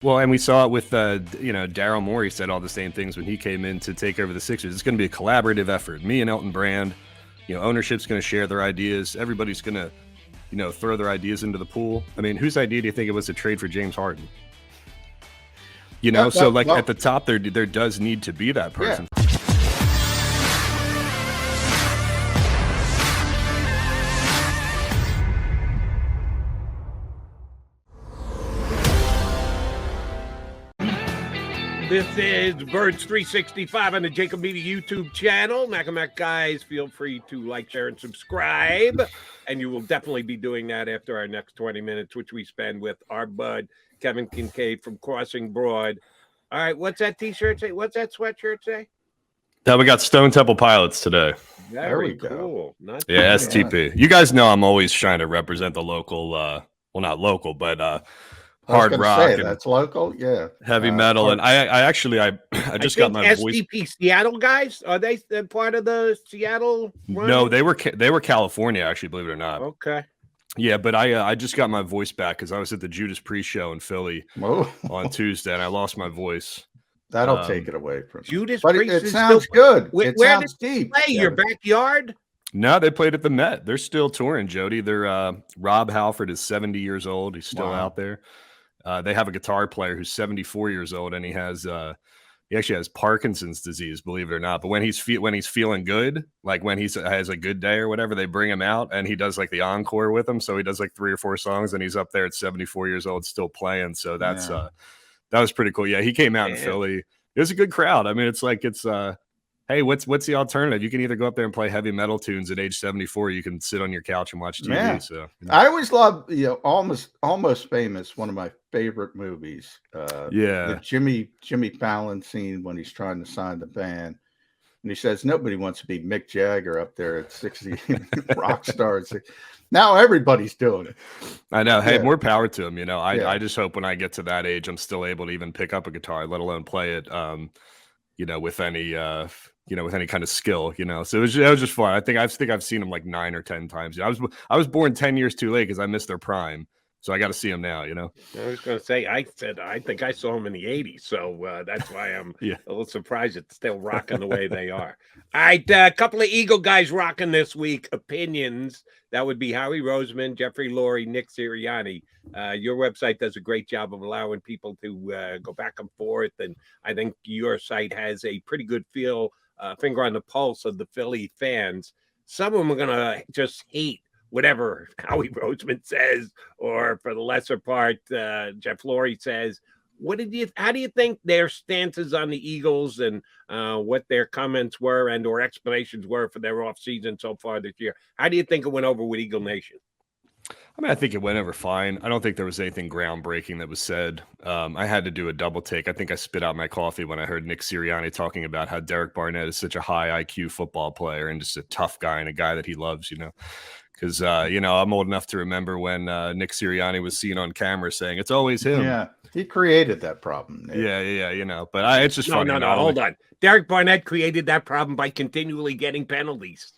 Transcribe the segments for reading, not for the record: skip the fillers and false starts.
Well, and we saw it with, Daryl Morey said all the same things when he came in to take over the Sixers. It's going to be a collaborative effort. Me and Elton Brand, ownership's going to share their ideas. Everybody's going to, throw their ideas into the pool. I mean, whose idea do you think it was to trade for James Harden? So like at the top there does need to be that person. Yeah. This is Birds 365 on the JAKIB Media YouTube channel. Mac guys, feel free to like, share, and subscribe. And you will definitely be doing that after our next 20 minutes, which we spend with our bud, Kevin Kinkead from Crossing Broad. All right, what's that T-shirt say? What's that sweatshirt say? We got Stone Temple Pilots today. Very cool. Yeah, STP. You guys know I'm always trying to represent the local, well, not local, but hard rock. That's local, yeah. Heavy metal, and I just got my STP Seattle guys. Are they part of the Seattle run? No, they were California, actually, believe it or not. Okay. Yeah, but I just got my voice back because I was at the Judas Priest show in Philly on Tuesday, and I lost my voice. That'll take it away from Judas but Priest. It sounds good. Where sounds did deep. Play your backyard? No, they played at the Met. They're still touring, Jody. They're Rob Halford is 70 years old. He's still out there. They have a guitar player who's 74 years old, and he actually has Parkinson's disease, believe it or not. But when he's feeling good, like when he has a good day or whatever, they bring him out and he does like the encore with them. So he does like 3 or 4 songs, and he's up there at 74 years old still playing. So that was pretty cool. Yeah, he came out in Philly. It was a good crowd. I mean, it's hey, what's the alternative? You can either go up there and play heavy metal tunes at age 74. You can sit on your couch and watch TV. Yeah. So I always love, Almost Famous, one of my favorite movies. The Jimmy Fallon scene when he's trying to sign the band. And he says, nobody wants to be Mick Jagger up there at 60, rock stars. Now everybody's doing it. I know. Hey, more power to him. I just hope when I get to that age, I'm still able to even pick up a guitar, let alone play it, with any, with any kind of skill, So it was just fun. I think I've seen him like 9 or 10 times. I was born 10 years too late because I missed their prime. So I got to see him now, I was going to say, I think I saw him in the 80s. So that's why I'm a little surprised it's still rocking the way they are. All right, a couple of Eagle guys rocking this week. Opinions. That would be Howie Roseman, Jeffrey Lurie, Nick Sirianni. Your website does a great job of allowing people to go back and forth. And I think your site has a pretty good finger on the pulse of the Philly fans. Some of them are going to just hate whatever Howie Roseman says, or for the lesser part, Jeff Lurie says. How do you think their stances on the Eagles and what their comments were and or explanations were for their offseason so far this year? How do you think it went over with Eagle Nation? I mean, I think it went over fine. I don't think there was anything groundbreaking that was said. I had to do a double take. I think I spit out my coffee when I heard Nick Sirianni talking about how Derek Barnett is such a high IQ football player and just a tough guy and a guy that he loves, Because, I'm old enough to remember when Nick Sirianni was seen on camera saying, it's always him. Yeah, he created that problem. Nick. Yeah, But it's just funny. No, hold on. Derek Barnett created that problem by continually getting penalties.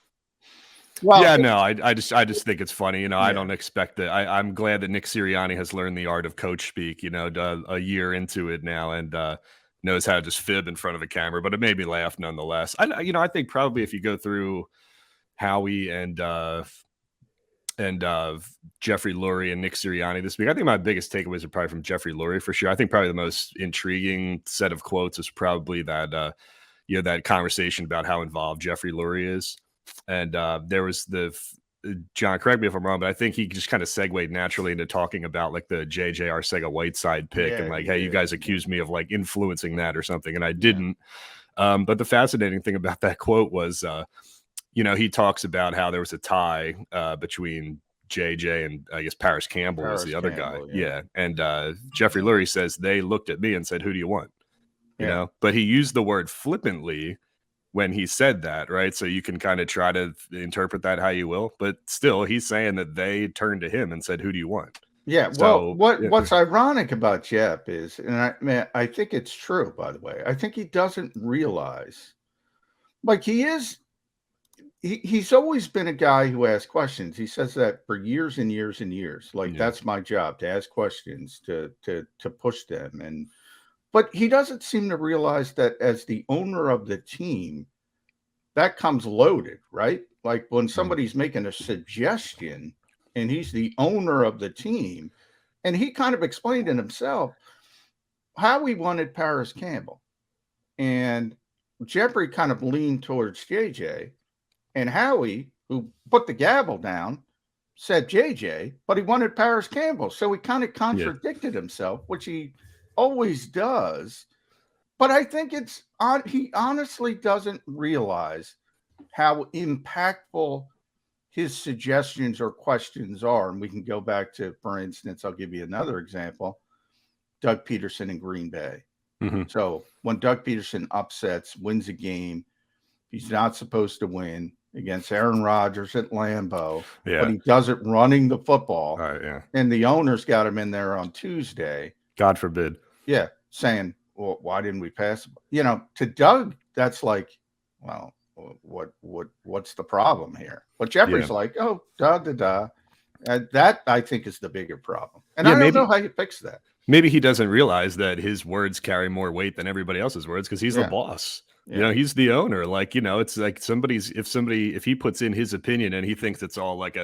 Well, I just think it's funny. I don't expect that. I'm glad that Nick Sirianni has learned the art of coach speak, a year into it now and knows how to just fib in front of a camera. But it made me laugh nonetheless. I think probably if you go through Howie and Jeffrey Lurie and Nick Sirianni this week, I think my biggest takeaways are probably from Jeffrey Lurie for sure. I think probably the most intriguing set of quotes is probably that that conversation about how involved Jeffrey Lurie is. And there was John, correct me if I'm wrong, but I think he just kind of segued naturally into talking about like the JJ Arcega-Whiteside pick and like, hey, you guys accused me of like influencing that or something, and I didn't. But the fascinating thing about that quote was, he talks about how there was a tie between JJ and I guess Paris Campbell was the other guy. Yeah. And Jeffrey Lurie says they looked at me and said, who do you want? You know, but he used the word flippantly when he said that, right? So you can kind of try to interpret that how you will, but still he's saying that they turned to him and said, who do you want? Yeah. So, what's ironic about Jeff is, and I think it's true, by the way, I think he doesn't realize, like, he is he's always been a guy who asks questions. He says that for years and years and years. Like, that's my job, to ask questions, to push them. But he doesn't seem to realize that as the owner of the team, that comes loaded, right? Like when somebody's making a suggestion and he's the owner of the team, and he kind of explained it himself how he wanted Paris Campbell. And Jeffrey kind of leaned towards JJ, and Howie, who put the gavel down, said JJ, but he wanted Paris Campbell. So he kind of contradicted himself, which he always does. But I think he honestly doesn't realize how impactful his suggestions or questions are. And we can go back to, for instance, I'll give you another example, Doug Peterson in Green Bay. So when Doug Peterson wins a game, he's not supposed to win against Aaron Rodgers at Lambeau, but he does it running the football. And the owners got him in there on Tuesday. God forbid. Yeah. Saying, well, why didn't we pass? You know, to Doug, that's like, well, what's the problem here? But Jeffrey's like, oh, that I think is the bigger problem. And I don't know how you fix that. Maybe he doesn't realize that his words carry more weight than everybody else's words because he's the boss. You know, he's the owner. Like, you know, it's like if he puts in his opinion and he thinks it's all like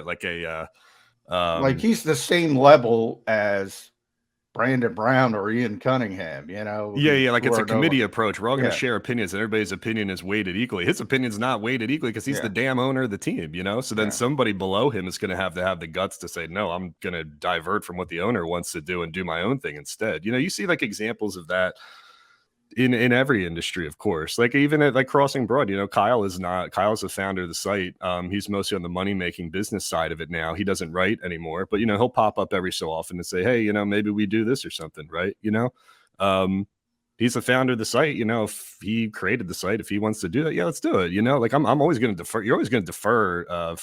he's the same level as Brandon Brown or Ian Cunningham, you know? Like it's a committee approach. We're all going to share opinions, and everybody's opinion is weighted equally. His opinion's not weighted equally because he's the damn owner of the team, you know? So then somebody below him is going to have the guts to say, no, I'm going to divert from what the owner wants to do and do my own thing instead. You know, you see like examples of that in every industry, of course. Like even at like Crossing Broad, you know, Kyle's the founder of the site. He's mostly on the money-making business side of it now. He doesn't write anymore, but you know, he'll pop up every so often and say, hey, you know, maybe we do this or something, right? You know, he's the founder of the site. You know, if he created the site, if he wants to do that, let's do it. You know, like I'm always going to defer. You're always going to defer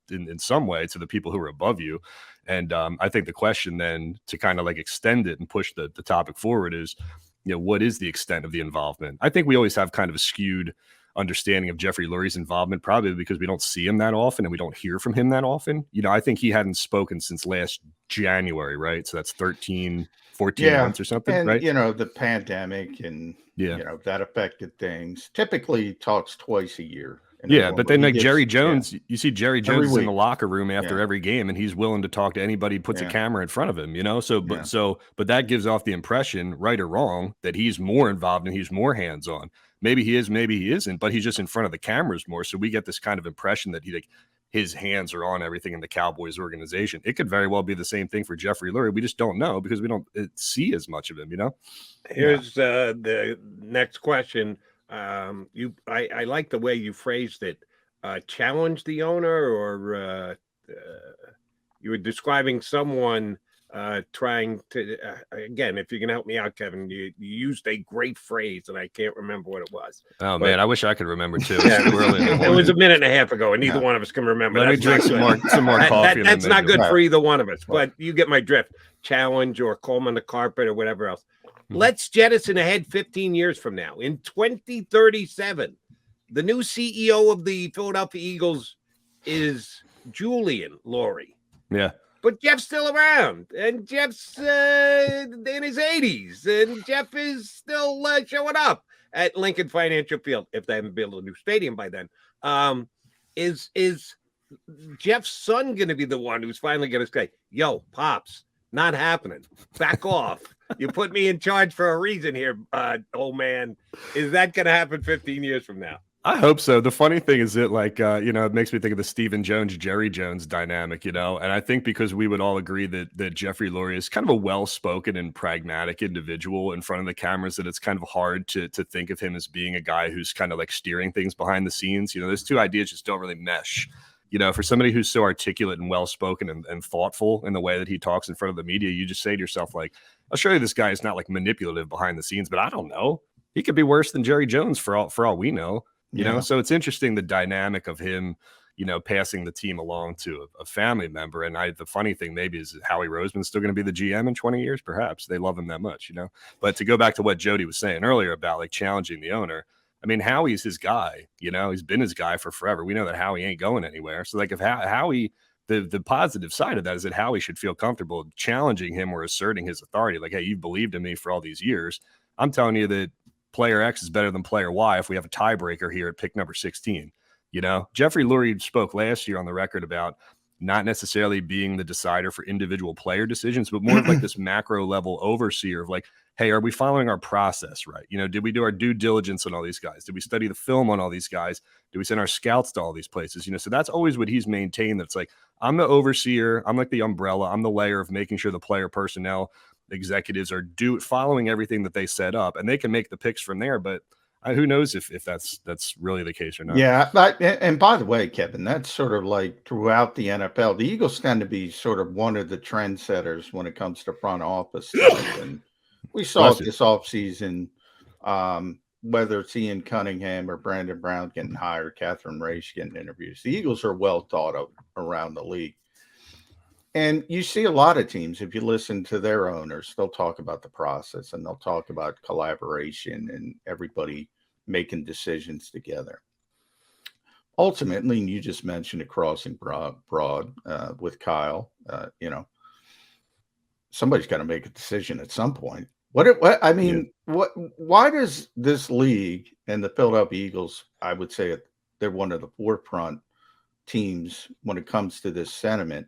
in some way to the people who are above you. And I think the question then to kind of like extend it and push the topic forward is, you know, what is the extent of the involvement? I think we always have kind of a skewed understanding of Jeffrey Lurie's involvement, probably because we don't see him that often and we don't hear from him that often. You know, I think he hadn't spoken since last January, right? So that's 14 months or something, and, right? You know, the pandemic and, you know, that affected things. Typically he talks twice a year. But then like Jerry Jones, you see Jerry Jones in the locker room after every game, and he's willing to talk to anybody who puts a camera in front of him, you know? So, but that gives off the impression, right or wrong, that he's more involved and he's more hands-on. Maybe he is, maybe he isn't, but he's just in front of the cameras more. So we get this kind of impression that his hands are on everything in the Cowboys organization. It could very well be the same thing for Jeffrey Lurie. We just don't know because we don't see as much of him, you know? Here's the next question. I like the way you phrased it. Challenge the owner, or you were describing someone trying to. Again, if you can help me out, Kevin, you used a great phrase, and I can't remember what it was. Oh man, I wish I could remember too. It was a minute and a half ago, and neither one of us can remember. Let me drink some more coffee. That's not good for either one of us, but you get my drift. Challenge or Coleman the carpet or whatever else. Let's jettison ahead 15 years from now. In 2037, the new CEO of the Philadelphia Eagles is Julian Lurie. Yeah. But Jeff's still around, and Jeff's in his 80s, and Jeff is still showing up at Lincoln Financial Field, if they haven't built a new stadium by then. Is Jeff's son going to be the one who's finally going to say, yo, Pops, not happening. Back off. You put me in charge for a reason here, old man. Is that going to happen 15 years from now? I hope so. The funny thing is that, like, you know, it makes me think of the Stephen Jones, Jerry Jones dynamic, you know, and I think because we would all agree that Jeffrey Lurie is kind of a well-spoken and pragmatic individual in front of the cameras, that it's kind of hard to think of him as being a guy who's kind of like steering things behind the scenes. You know, those two ideas just don't really mesh. You know, for somebody who's so articulate and well-spoken and thoughtful in the way that he talks in front of the media, you just say to yourself, like, I'll show you this guy is not like manipulative behind the scenes, but I don't know. He could be worse than Jerry Jones for all we know. You know, so it's interesting the dynamic of him, you know, passing the team along to a family member. And the funny thing maybe is Howie Roseman's still going to be the GM in 20 years, perhaps. They love him that much, you know. But to go back to what Jody was saying earlier about like challenging the owner, I mean, Howie's his guy. He's been his guy for forever. We know that Howie ain't going anywhere. So like if Howie, the positive side of that is that Howie should feel comfortable challenging him or asserting his authority. Like, hey, you've believed in me for all these years. I'm telling you that player X is better than player Y if we have a tiebreaker here at pick number 16. Jeffrey Lurie spoke last year on the record about not necessarily being the decider for individual player decisions, but more of like this macro level overseer of like, hey, are we following our process right? Did we do our due diligence on all these guys? Did we study the film on all these guys? Did we send our scouts to all these places? So that's always what he's maintained. That's like, I'm the overseer. I'm like the umbrella. I'm the layer of making sure the player personnel executives are following everything that they set up, and they can make the picks from there. But who knows if that's really the case or not. Yeah. And by the way, Kevin, that's sort of like throughout the NFL. The Eagles tend to be sort of one of the trendsetters when it comes to front office stuff. And we saw it this offseason, whether it's Ian Cunningham or Brandon Brown getting hired, Catherine Raish getting interviews. The Eagles are well thought of around the league. And you see a lot of teams, if you listen to their owners, they'll talk about the process and they'll talk about collaboration and everybody making decisions together. Ultimately, and you just mentioned it crossing broad with Kyle, somebody's got to make a decision at some point. Why does this league and the Philadelphia Eagles, I would say they're one of the forefront teams when it comes to this sentiment.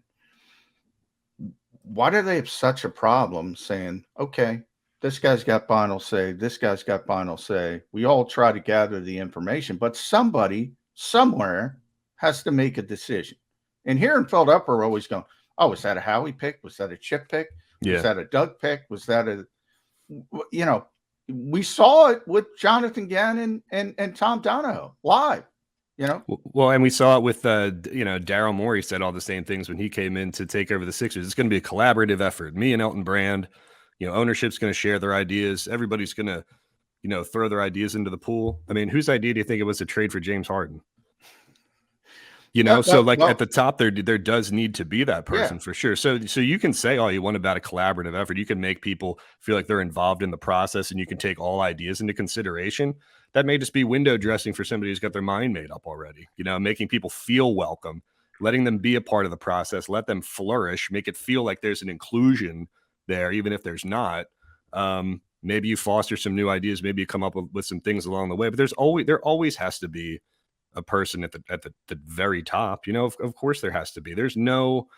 Why do they have such a problem saying, okay, this guy's got final say, this guy's got final say. We all try to gather the information, but somebody somewhere has to make a decision. And here in Philadelphia, we're always going, oh, was that a Howie pick? Was that a Chip pick? Yeah. Was that a Doug pick? Was that we saw it with Jonathan Gannon and Tom Donahoe live. Well, and we saw it with Daryl Morey said all the same things when he came in to take over the Sixers. It's going to be a collaborative effort. Me and Elton Brand, ownership's going to share their ideas. Everybody's going to throw their ideas into the pool. I mean, whose idea do you think it was to trade for James Harden? At the top there does need to be that person for sure. So you can say all you want about a collaborative effort. You can make people feel like they're involved in the process, and you can take all ideas into consideration. That may just be window dressing for somebody who's got their mind made up already, making people feel welcome, letting them be a part of the process, let them flourish, make it feel like there's an inclusion there, even if there's not. Maybe you foster some new ideas, maybe you come up with some things along the way, but there always has to be a person at the very top. Of course there has to be. There's no,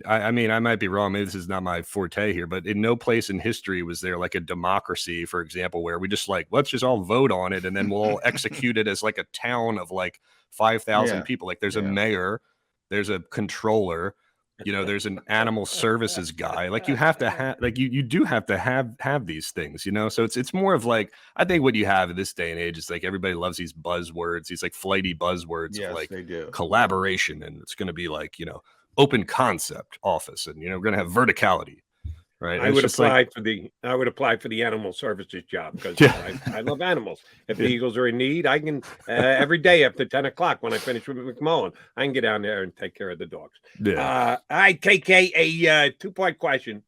I mean, I might be wrong. Maybe this is not my forte here, but in no place in history was there like a democracy, for example, where we just like, let's just all vote on it and then we'll all execute it as like a town of like 5,000 people. Like there's a mayor, there's a controller, there's an animal services guy. Like you have to have, like you do have to have these things, so it's more of like, I think what you have in this day and age is like everybody loves these buzzwords, these like flighty buzzwords of like they do. Collaboration, and it's going to be like, open concept office, and we're going to have verticality, right? I would apply for the animal services job because I love animals. If the Eagles are in need, I can every day after 10 o'clock when I finish with McMullen, I can get down there and take care of the dogs. All right, KK, a two-part question.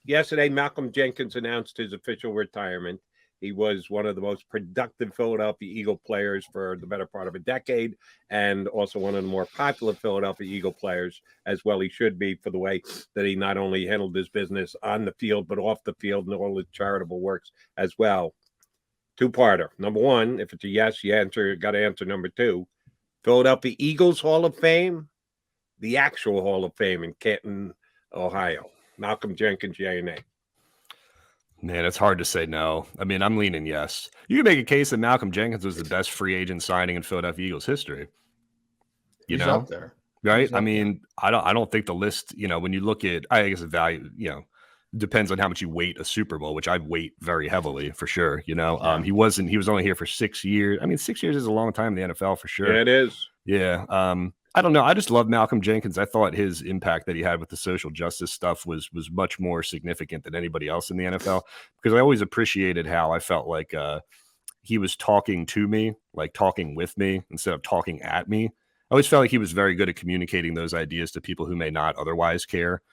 Yesterday, Malcolm Jenkins announced his official retirement. He was one of the most productive Philadelphia Eagle players for the better part of a decade, and also one of the more popular Philadelphia Eagle players, as well he should be, for the way that he not only handled his business on the field, but off the field and all his charitable works as well. Two-parter. Number one, if it's a yes, you got to answer number two. Philadelphia Eagles Hall of Fame, the actual Hall of Fame in Canton, Ohio. Malcolm Jenkins, yay or nay? Man, it's hard to say no. I mean, I'm leaning yes. You can make a case that Malcolm Jenkins was the best free agent signing in Philadelphia Eagles history. He's up there, right? I mean, I don't think the list. When you look at, I guess the value, depends on how much you weight a Super Bowl, which I weight very heavily for sure. He was only here for 6 years. I mean, 6 years is a long time in the NFL for sure. Yeah, it is. Yeah. I don't know. I just love Malcolm Jenkins. I thought his impact that he had with the social justice stuff was much more significant than anybody else in the NFL, because I always appreciated how I felt like he was talking to me, like talking with me instead of talking at me. I always felt like he was very good at communicating those ideas to people who may not otherwise care.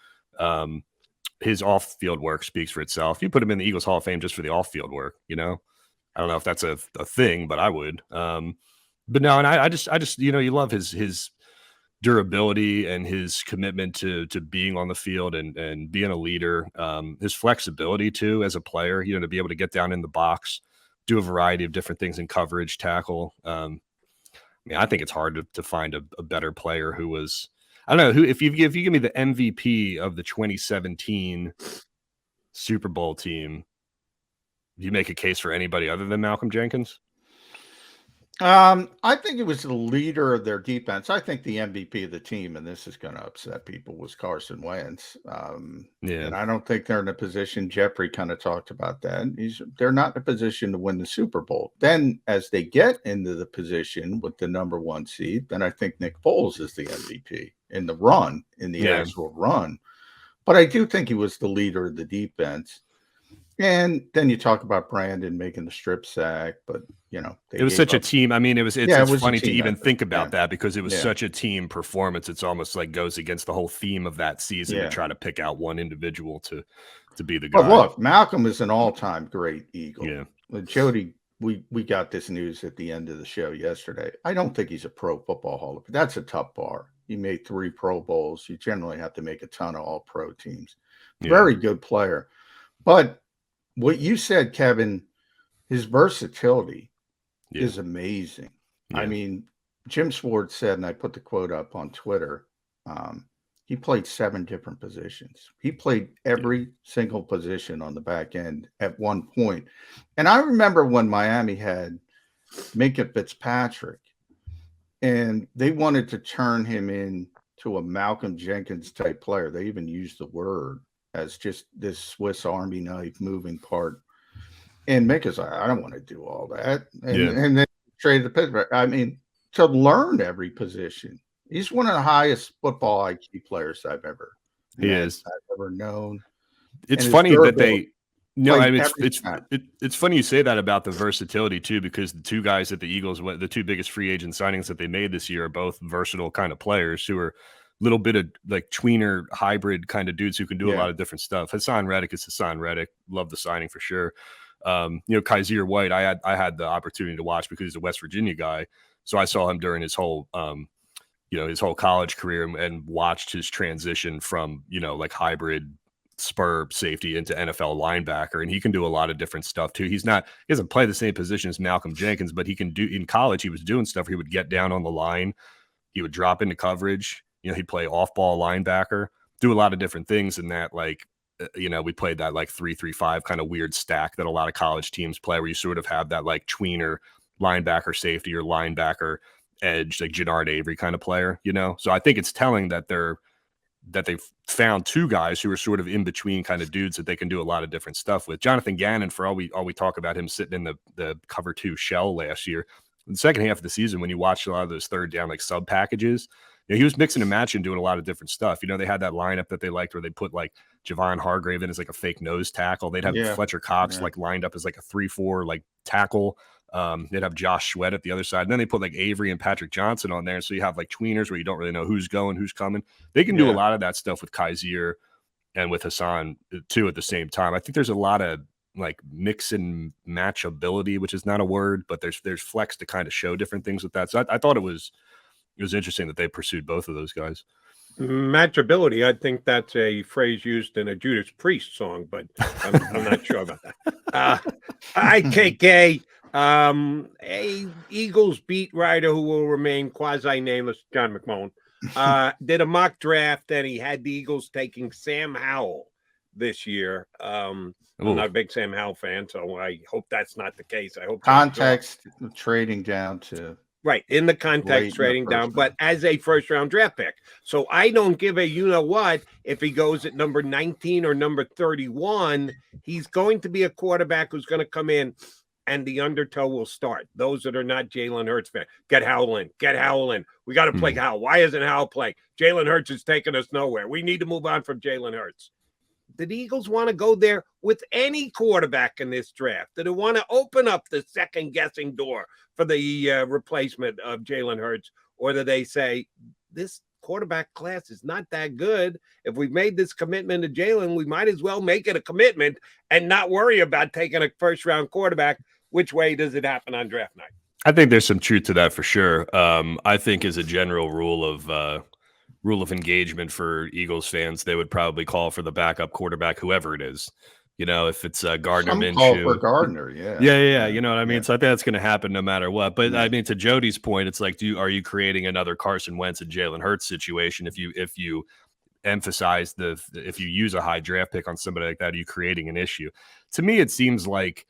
His off-field work speaks for itself. You put him in the Eagles Hall of Fame just for the off-field work, I don't know if that's a thing, but I would. But no, and I just you love his durability and his commitment to being on the field and being a leader. His flexibility too as a player, to be able to get down in the box, do a variety of different things in coverage, tackle. I think it's hard to find a better player who was. I don't know who. If you give me the MVP of the 2017 Super Bowl team, do you make a case for anybody other than Malcolm Jenkins? I think it was the leader of their defense. I think the MVP of the team, and this is going to upset people, was Carson Wentz. And I don't think they're in a position. Jeffrey kind of talked about that. They're not in a position to win the Super Bowl. Then, as they get into the position with the number 1 seed, then I think Nick Foles is the MVP in the actual run. But I do think he was the leader of the defense. And then you talk about Brandon making the strip sack, but it was such a team. It's funny to even think about that because it was such a team performance. It's almost like goes against the whole theme of that season to try to pick out one individual to be the guy. But look, Malcolm is an all-time great Eagle. Yeah, Jody, we got this news at the end of the show yesterday. I don't think he's a Pro Football Hall of Fame. That's a tough bar. He made 3 Pro Bowls. You generally have to make a ton of All-Pro teams. Very good player, but what you said, Kevin, his versatility is amazing. Yeah. Jim Schwartz said, and I put the quote up on Twitter, he played 7 different positions. He played every single position on the back end at one point. And I remember when Miami had Minkah Fitzpatrick, and they wanted to turn him into a Malcolm Jenkins type player. They even used the word as just this Swiss Army knife moving part. And Minkah's like, I don't want to do all that. And then traded to Pittsburgh. To learn every position. He's one of the highest football IQ players I've ever known. It's funny that they it's funny you say that about the versatility too, because the 2 guys that the Eagles, the 2 biggest free agent signings that they made this year, are both versatile kind of players who are little bit of like tweener hybrid kind of dudes who can do a lot of different stuff. Hassan Reddick is Hassan Reddick. Love the signing for sure. Kaiser White, I had the opportunity to watch because he's a West Virginia guy. So I saw him during his whole, his whole college career and watched his transition from, like hybrid spur safety into NFL linebacker. And he can do a lot of different stuff too. He doesn't play the same position as Malcolm Jenkins, but he can do, in college, he was doing stuff where he would get down on the line. He would drop into coverage. He'd play off-ball linebacker, do a lot of different things in that, like, we played that like 3-3-5 kind of weird stack that a lot of college teams play where you sort of have that like tweener linebacker safety or linebacker edge, like Jannard Avery kind of player, So I think it's telling that they've found 2 guys who are sort of in between kind of dudes that they can do a lot of different stuff with. Jonathan Gannon, for all we talk about him sitting in the cover 2 shell last year, in the second half of the season, when you watched a lot of those third down like sub packages, he was mixing and matching, doing a lot of different stuff. They had that lineup that they liked where they put like Javon Hargrave in as like a fake nose tackle. They'd have Fletcher Cox like lined up as like a 3-4 like tackle. They'd have Josh Sweat at the other side. And then they put like Avery and Patrick Johnson on there. So you have like tweeners where you don't really know who's going, who's coming. They can do a lot of that stuff with Kaiser and with Hassan too at the same time. I think there's a lot of like mix and match ability, which is not a word, but there's flex to kind of show different things with that. So I thought it was interesting that they pursued both of those guys. Matchability, I think that's a phrase used in a Judas Priest song, but I'm not sure about that. IKK, a Eagles beat writer who will remain quasi-nameless, John McMullen, did a mock draft and he had the Eagles taking Sam Howell this year. I'm not a big Sam Howell fan, so I hope that's not the case. I hope context trading down to in the context trading down, but as a first-round draft pick. So I don't give a you-know-what if he goes at number 19 or number 31. He's going to be a quarterback who's going to come in, and the undertow will start. Those that are not Jalen Hurts fans, get Howell in. We got to play Howell. Why isn't Howell playing? Jalen Hurts is taking us nowhere. We need to move on from Jalen Hurts. Did the Eagles want to go there with any quarterback in this draft? Did they want to open up the second-guessing door for the replacement of Jalen Hurts? Or do they say, this quarterback class is not that good. If we've made this commitment to Jalen, we might as well make it a commitment and not worry about taking a first-round quarterback which way does it happen on draft night? I think there's some truth to that for sure. I think as a general rule of engagement for Eagles fans, they would probably call for the backup quarterback, whoever it is. You know, if it's Gardner Some Minshew. call for Gardner, yeah. You know what I mean? So I think that's going to happen no matter what. But Yeah. I mean, to Jody's point, it's like, are you creating another Carson Wentz and Jalen Hurts situation? If you emphasize if you use a high draft pick on somebody like that, are you creating an issue? To me, it seems like,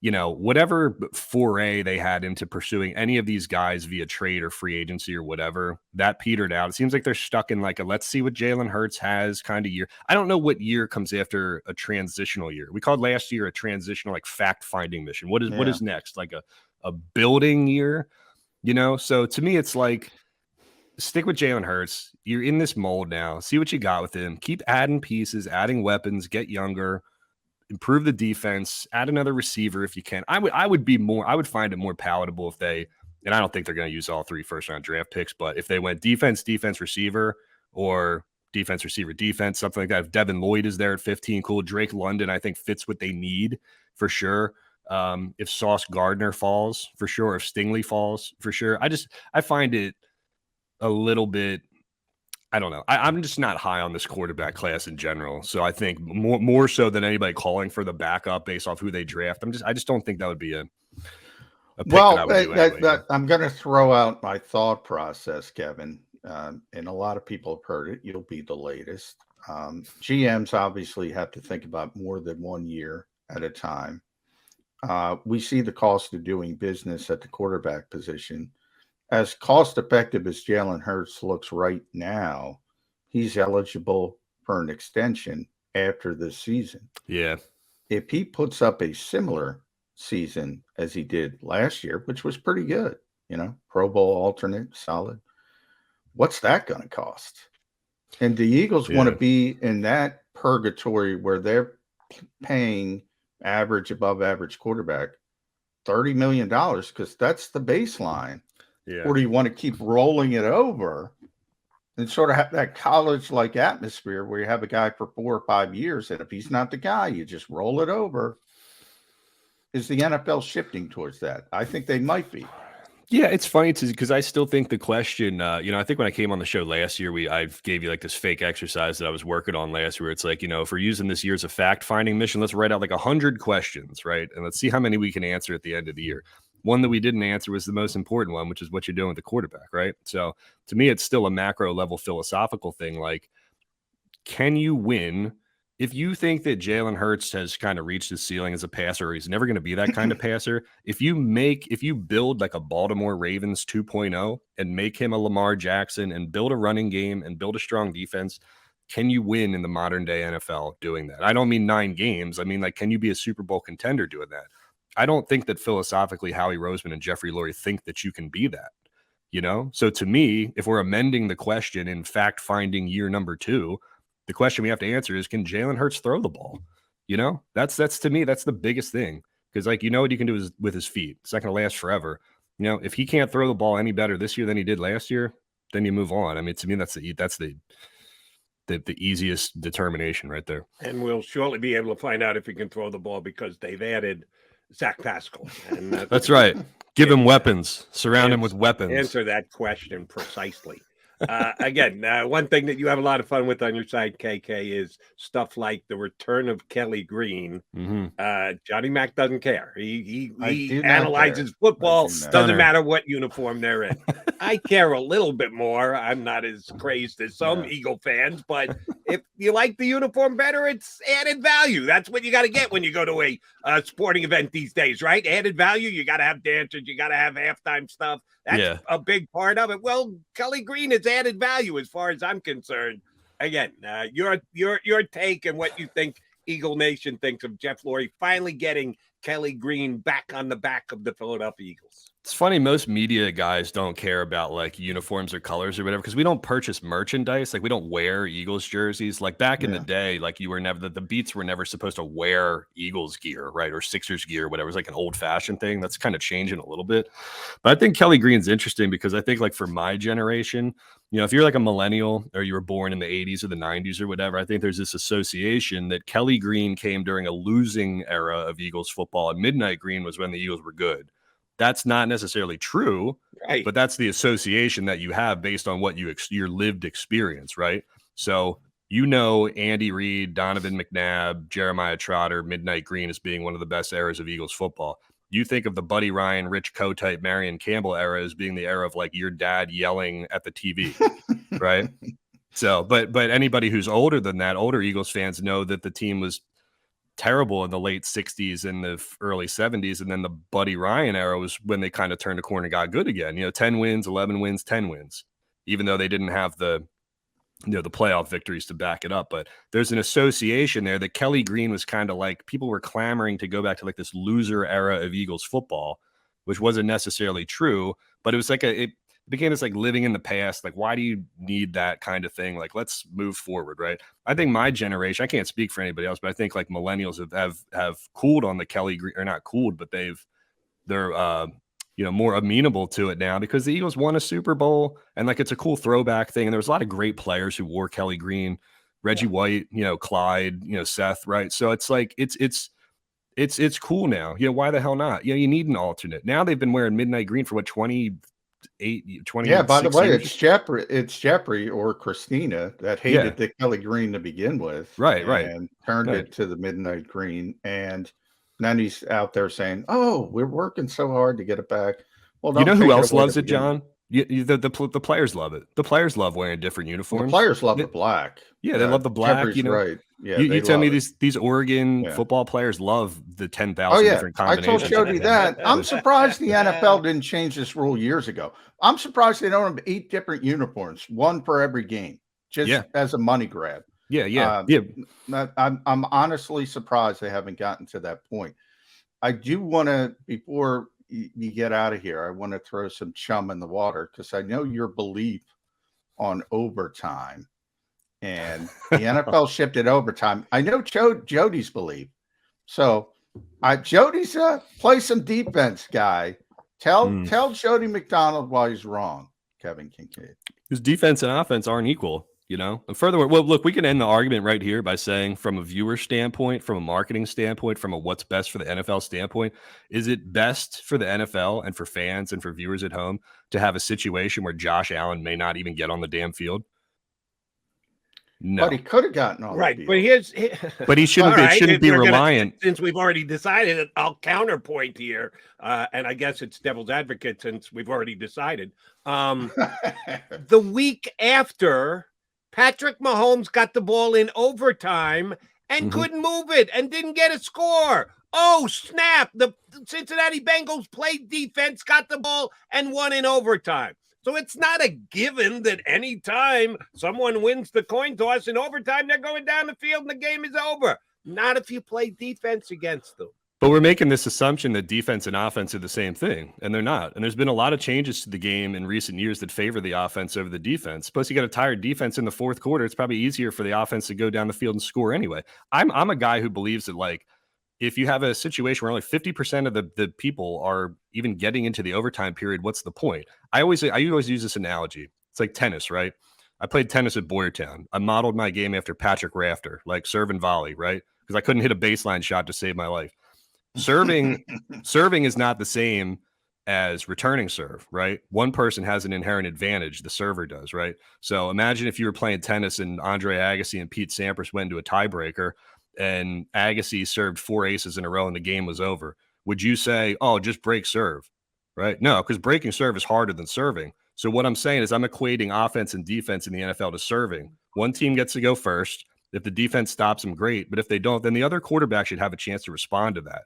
you know, whatever foray they had into pursuing any of these guys via trade or free agency or whatever, that petered out. It seems like they're stuck in like a let's see what Jalen Hurts has kind of year. I don't know what year comes after a transitional year. We called last year a transitional, like, fact-finding mission. What is next? Like a building year, you know? So to me, it's like, stick with Jalen Hurts. You're in this mold now. See what you got with him. Keep adding pieces, adding weapons, get younger, improve the defense, add another receiver if you can. I would find it more palatable if they, and I don't think they're going to use all 3 first-round draft picks, but if they went defense, receiver, or defense, receiver, defense, something like that. If Devin Lloyd is there at 15, cool. Drake London, I think, fits what they need for sure. If Sauce Gardner falls, for sure. If Stingley falls, for sure. I find it a little bit, I don't know. I'm just not high on this quarterback class in general. So I think more so than anybody calling for the backup based off who they draft. I just don't think that would be a pick that I would do anyway. I'm going to throw out my thought process, Kevin. And a lot of people have heard it. You'll be the latest. GMs obviously have to think about more than 1 year at a time. We see the cost of doing business at the quarterback position. As cost-effective as Jalen Hurts looks right now, he's eligible for an extension after this season. Yeah. If he puts up a similar season as he did last year, which was pretty good, you know, Pro Bowl alternate, solid, what's that going to cost? And the Eagles want to be in that purgatory where they're paying above average quarterback $30 million because that's the baseline. Yeah. Or do you want to keep rolling it over and sort of have that college-like atmosphere where you have a guy for 4 or 5 years, and if he's not the guy, you just roll it over? Is the NFL shifting towards that? I think they might be. Yeah, it's funny because I still think the question, I think when I came on the show last year, I gave you like this fake exercise that I was working on last year. It's like, if we're using this year as a fact-finding mission, let's write out like 100 questions, right? And let's see how many we can answer at the end of the year. One that we didn't answer was the most important one, which is what you're doing with the quarterback, right? So to me, it's still a macro level philosophical thing. Like, can you win if you think that Jalen Hurts has kind of reached his ceiling as a passer, or he's never going to be that kind of passer? If you build like a Baltimore Ravens 2.0 and make him a Lamar Jackson and build a running game and build a strong defense, can you win in the modern day NFL doing that? I don't mean 9 games. I mean, like, can you be a Super Bowl contender doing that? I don't think that philosophically Howie Roseman and Jeffrey Lurie think that you can be that, So to me, if we're amending the question in fact-finding year number 2, the question we have to answer is, can Jalen Hurts throw the ball? That's to me, that's the biggest thing. Because, like, what you can do is with his feet. It's not going to last forever. If he can't throw the ball any better this year than he did last year, then you move on. I mean, to me, that's the easiest determination right there. And we'll shortly be able to find out if he can throw the ball because they've added Zach Pascal. And that's right. Give him weapons. Surround him with weapons. Answer that question precisely. Again, one thing that you have a lot of fun with on your site, KK, is stuff like the return of Kelly Green. Mm-hmm. Johnny Mac doesn't care. He analyzes football. Doesn't matter what uniform they're in. I care a little bit more. I'm not as crazed as some Eagle fans, but if you like the uniform better, it's added value. That's what you got to get when you go to a sporting event these days, right? Added value. You got to have dancers. You got to have halftime stuff. That's a big part of it. Well, Kelly Green has added value as far as I'm concerned. Again, your take and what you think Eagle Nation thinks of Jeff Lurie finally getting Kelly Green back on the back of the Philadelphia Eagles. It's funny, most media guys don't care about like uniforms or colors or whatever because we don't purchase merchandise. Like, we don't wear Eagles jerseys. Like, back in the day, like, you were never the Beats were never supposed to wear Eagles gear, right? Or Sixers gear, whatever. It was like an old fashioned thing. That's kind of changing a little bit. But I think Kelly Green's interesting because I think, like, for my generation, if you're like a millennial or you were born in the 80s or the 90s or whatever, I think there's this association that Kelly Green came during a losing era of Eagles football. football, and midnight green was when the Eagles were good. That's not necessarily true, right? But that's the association that you have based on what your lived experience, right? So Andy Reid, Donovan McNabb, Jeremiah Trotter, midnight green as being one of the best eras of Eagles football. You think of the Buddy Ryan, Rich Kotite, Marion Campbell era as being the era of like your dad yelling at the TV, right? So, but anybody who's older than that, older Eagles fans know that the team was terrible in the late 60s and the early 70s. And then the Buddy Ryan era was when they kind of turned the corner and got good again. 10 wins, 11 wins, 10 wins, even though they didn't have the playoff victories to back it up. But there's an association there that Kelly Green was kind of like, people were clamoring to go back to like this loser era of Eagles football, which wasn't necessarily true, but it was like it became this like living in the past. Like, why do you need that kind of thing? Like, let's move forward, right? I think my generation, I can't speak for anybody else, but I think like millennials have cooled on the Kelly Green, or not cooled, but they're more amenable to it now because the Eagles won a Super Bowl and like it's a cool throwback thing. And there was a lot of great players who wore Kelly Green, Reggie White, Clyde, Seth, right? So it's like it's cool now. Why the hell not? You need an alternate. Now they've been wearing midnight green for what, 20 yeah, by the way, years? it's Jeffrey or Christina that hated the Kelly Green to begin with, right, and turned it to the midnight green, and then he's out there saying, "Oh, we're working so hard to get it back." Well, you know who else loves it, John? The players love it. The players love wearing different uniforms. The players love the black. Yeah, they love the black. Jeffrey's right. Yeah, you tell me these Oregon football players love the 10,000 different combinations. I told Jody that. I'm surprised the NFL didn't change this rule years ago. I'm surprised they don't have 8 different uniforms, one for every game, just as a money grab. Yeah. I'm honestly surprised they haven't gotten to that point. I do want to, before you get out of here, I want to throw some chum in the water because I know your belief on overtime. And the NFL shifted overtime. I know Jody's belief. So Jody's play some defense guy. Tell Jody McDonald why he's wrong, Kevin Kinkead. His defense and offense aren't equal, And furthermore, well, look, we can end the argument right here by saying from a viewer standpoint, from a marketing standpoint, from a what's best for the NFL standpoint, is it best for the NFL and for fans and for viewers at home to have a situation where Josh Allen may not even get on the damn field? No. But he could have gotten on right. The field. But he shouldn't. It shouldn't be reliant. Since we've already decided, I'll counterpoint here, and I guess it's devil's advocate since we've already decided. The week after, Patrick Mahomes got the ball in overtime and couldn't move it and didn't get a score. Oh, snap! The Cincinnati Bengals played defense, got the ball, and won in overtime. So it's not a given that any time someone wins the coin toss in overtime, they're going down the field and the game is over. Not if you play defense against them. But we're making this assumption that defense and offense are the same thing, and they're not. And there's been a lot of changes to the game in recent years that favor the offense over the defense. Plus, you got a tired defense in the fourth quarter. It's probably easier for the offense to go down the field and score anyway. I'm a guy who believes that, like, if you have a situation where only 50% of the people are even getting into the overtime period, what's the point? I always use this analogy. It's like tennis, right? I played tennis at Boyertown. I modeled my game after Patrick Rafter, like serve and volley, right? Because I couldn't hit a baseline shot to save my life. Serving is not the same as returning serve, right? One person has an inherent advantage, the server does, right? So imagine if you were playing tennis and Andre Agassi and Pete Sampras went into a tiebreaker and Agassi served 4 aces in a row and the game was over. Would you say, oh, just break serve, right? No, because breaking serve is harder than serving. So what I'm saying is I'm equating offense and defense in the NFL to serving. One team gets to go first. If the defense stops them, great. But if they don't, then the other quarterback should have a chance to respond to that.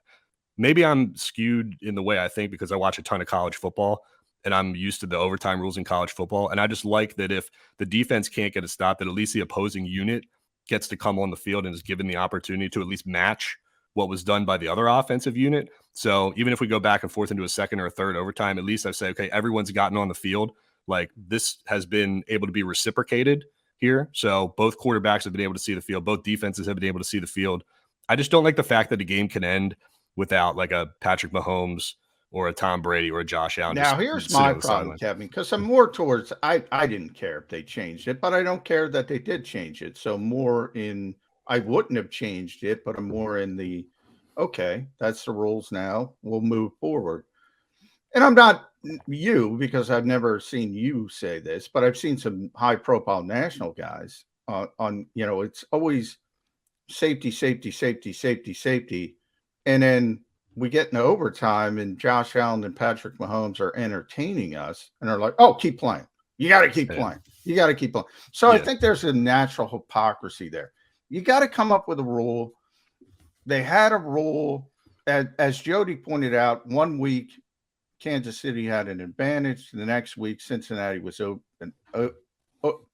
Maybe I'm skewed in the way I think because I watch a ton of college football and I'm used to the overtime rules in college football. And I just like that if the defense can't get a stop, that at least the opposing unit gets to come on the field and is given the opportunity to at least match what was done by the other offensive unit. So even if we go back and forth into a second or a third overtime, at least I say, okay, everyone's gotten on the field. Like this has been able to be reciprocated here. So both quarterbacks have been able to see the field. Both defenses have been able to see the field. I just don't like the fact that a game can end without like a Patrick Mahomes or a Tom Brady or a Josh Allen. Now, here's my problem, Kevin, because I'm more towards, I didn't care if they changed it, but I don't care that they did change it. So more in, I wouldn't have changed it, but I'm more in the, okay, that's the rules now. We'll move forward. And I'm not you, because I've never seen you say this, but I've seen some high profile national guys on, it's always safety, safety, safety, safety, safety. And then we get into overtime and Josh Allen and Patrick Mahomes are entertaining us and are like, oh, keep playing. You got to keep playing. You got to keep playing. So I think there's a natural hypocrisy there. You got to come up with a rule. They had a rule, as Jody pointed out, 1 week Kansas City had an advantage. The next week, Cincinnati was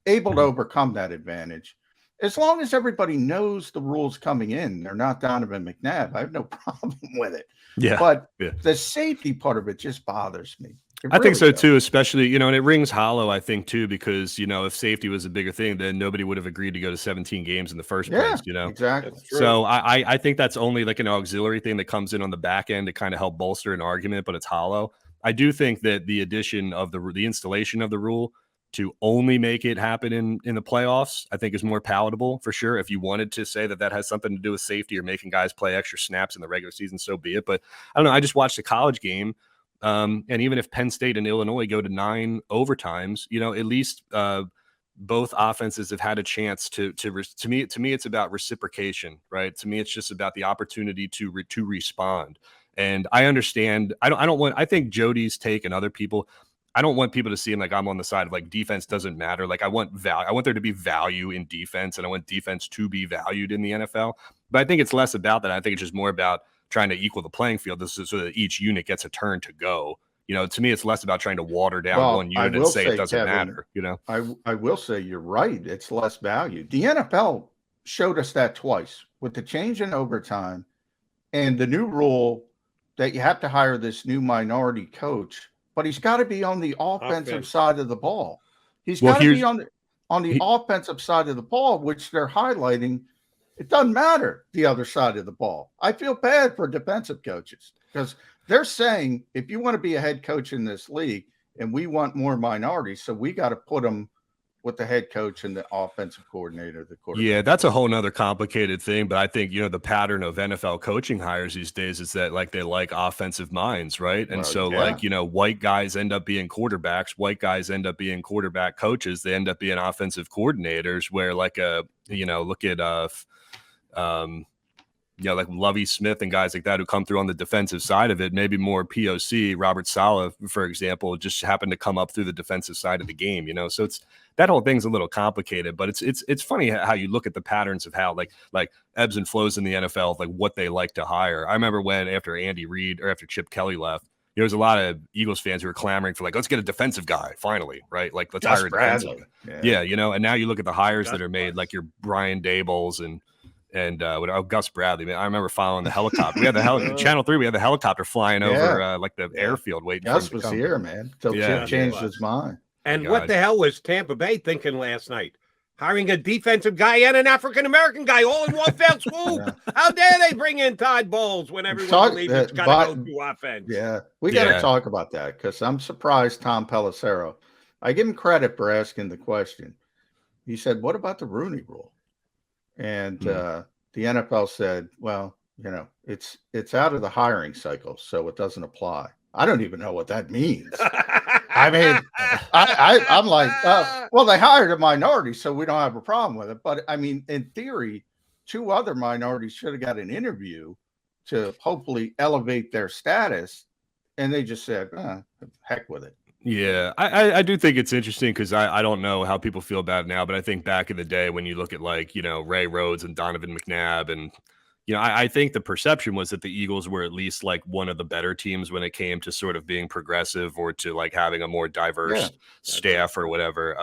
able to overcome that advantage. As long as everybody knows the rules coming in, they're not Donovan McNabb, I have no problem with it. Yeah. But the safety part of it just bothers me. I think so too, especially, and it rings hollow, I think, too, because, if safety was a bigger thing, then nobody would have agreed to go to 17 games in the first place, Exactly. So I think that's only like an auxiliary thing that comes in on the back end to kind of help bolster an argument, but it's hollow. I do think that the addition of the installation of the rule to only make it happen in the playoffs, I think is more palatable for sure. If you wanted to say that has something to do with safety or making guys play extra snaps in the regular season, so be it. But I don't know. I just watched a college game. And even if Penn State and Illinois go to 9 overtimes, at least both offenses have had a chance to me, it's about reciprocation, right? To me, it's just about the opportunity to respond. And I understand. I think Jody's take and other people, I don't want people to see him like I'm on the side of like defense doesn't matter. Like I want value. I want there to be value in defense, and I want defense to be valued in the NFL. But I think it's less about that. I think it's just more about trying to equal the playing field. This is so that each unit gets a turn to go. To me, it's less about trying to water down one unit and say it doesn't matter. I will say you're right. It's less value. The NFL showed us that twice with the change in overtime and the new rule that you have to hire this new minority coach, but he's got to be on the offensive side of the ball. He's got to be on the offensive side of the ball, which they're highlighting. It doesn't matter the other side of the ball. I feel bad for defensive coaches because they're saying if you want to be a head coach in this league and we want more minorities, so we got to put them with the head coach and the offensive coordinator, the quarterback. Yeah, that's a whole nother complicated thing. But I think, the pattern of NFL coaching hires these days is that like they like offensive minds, right? And white guys end up being quarterbacks, white guys end up being quarterback coaches, they end up being offensive coordinators, where like look at like Lovie Smith and guys like that who come through on the defensive side of it, maybe more POC. Robert Saleh, for example, just happened to come up through the defensive side of the game, So it's that whole thing's a little complicated, but it's funny how you look at the patterns of how like ebbs and flows in the NFL, like what they like to hire. I remember when after Andy Reid or after Chip Kelly left, there was a lot of Eagles fans who were clamoring for like, let's get a defensive guy finally, right? Like let's hire a defensive guy. Yeah, and now you look at the hires that are made, like your Brian Dabols and Gus Bradley. Man, I remember following the helicopter. We had the Channel 3. We had the helicopter flying over like the airfield waiting. Gus was here, man. Till Chip changed his mind. And what the hell was Tampa Bay thinking last night? Hiring a defensive guy and an African American guy all in one fell swoop. How dare they bring in Todd Bowles when everyone believes it's got to go to offense? Yeah, we got to talk about that because I'm surprised Tom Pelissero. I give him credit for asking the question. He said, "What about the Rooney Rule?" And the NFL said, well, it's out of the hiring cycle, so it doesn't apply. I don't even know what that means. I mean, I'm like, well, they hired a minority, so we don't have a problem with it. But I mean, in theory, 2 other minorities should have got an interview to hopefully elevate their status. And they just said, heck with it. Yeah, I do think it's interesting because I don't know how people feel about it now, but I think back in the day when you look at like, Ray Rhodes and Donovan McNabb and, I think the perception was that the Eagles were at least like one of the better teams when it came to sort of being progressive or to like having a more diverse staff or whatever.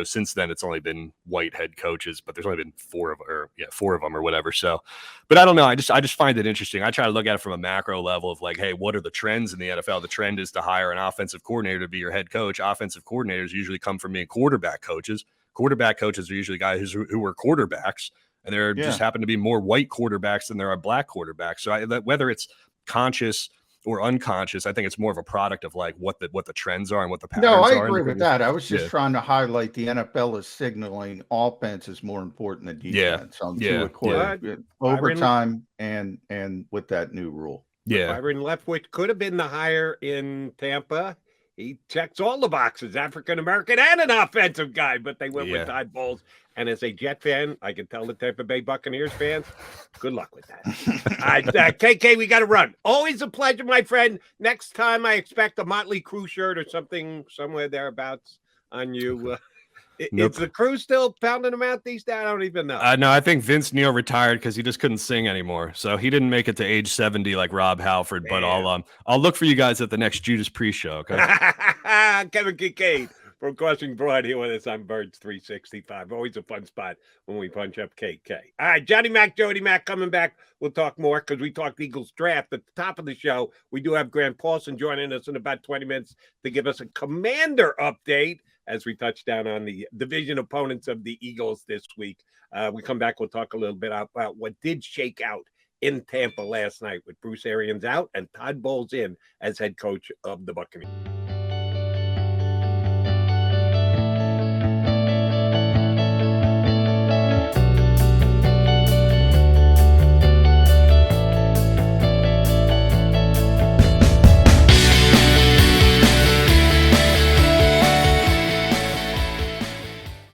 Since then it's only been white head coaches, but there's only been 4 of them or whatever. So, but I don't know. I just find it interesting. I try to look at it from a macro level of like, hey, what are the trends in the NFL? The trend is to hire an offensive coordinator to be your head coach. Offensive coordinators usually come from being quarterback coaches. Quarterback coaches are usually guys who were quarterbacks. And there just happen to be more white quarterbacks than there are black quarterbacks. So whether it's conscious or unconscious. I think it's more of a product of like what the trends are and what the patterns No, are. I agree with that. I was just trying to highlight the NFL is signaling offense is more important than defense on two equations, overtime and with that new rule. Byron Leftwich could have been the hire in Tampa. He checks all the boxes, African-American and an offensive guy, but they went with Todd Bowles. And as a Jet fan, I can tell the Tampa Bay Buccaneers fans, good luck with that. KK, we got to run. Always a pleasure, my friend. Next time I expect a Motley Crue shirt or something somewhere thereabouts on you. Is the crew still pounding them out these days? I don't even know. No, I think Vince Neil retired because he just couldn't sing anymore. So he didn't make it to age 70 like Rob Halford. But I'll look for you guys at the next Judas Priest show. Okay? Kevin Kinkead from Crossing Broad here with us on Birds 365. Always a fun spot when we punch up KK. All right, Johnny Mac, Jody Mac coming back. We'll talk more because we talked Eagles draft at the top of the show. We do have Grant Paulson joining us in about 20 minutes to give us a Commander update as we touch down on the division opponents of the Eagles this week. We come back, we'll talk a little bit about what did shake out in Tampa last night with Bruce Arians out and Todd Bowles in as head coach of the Buccaneers.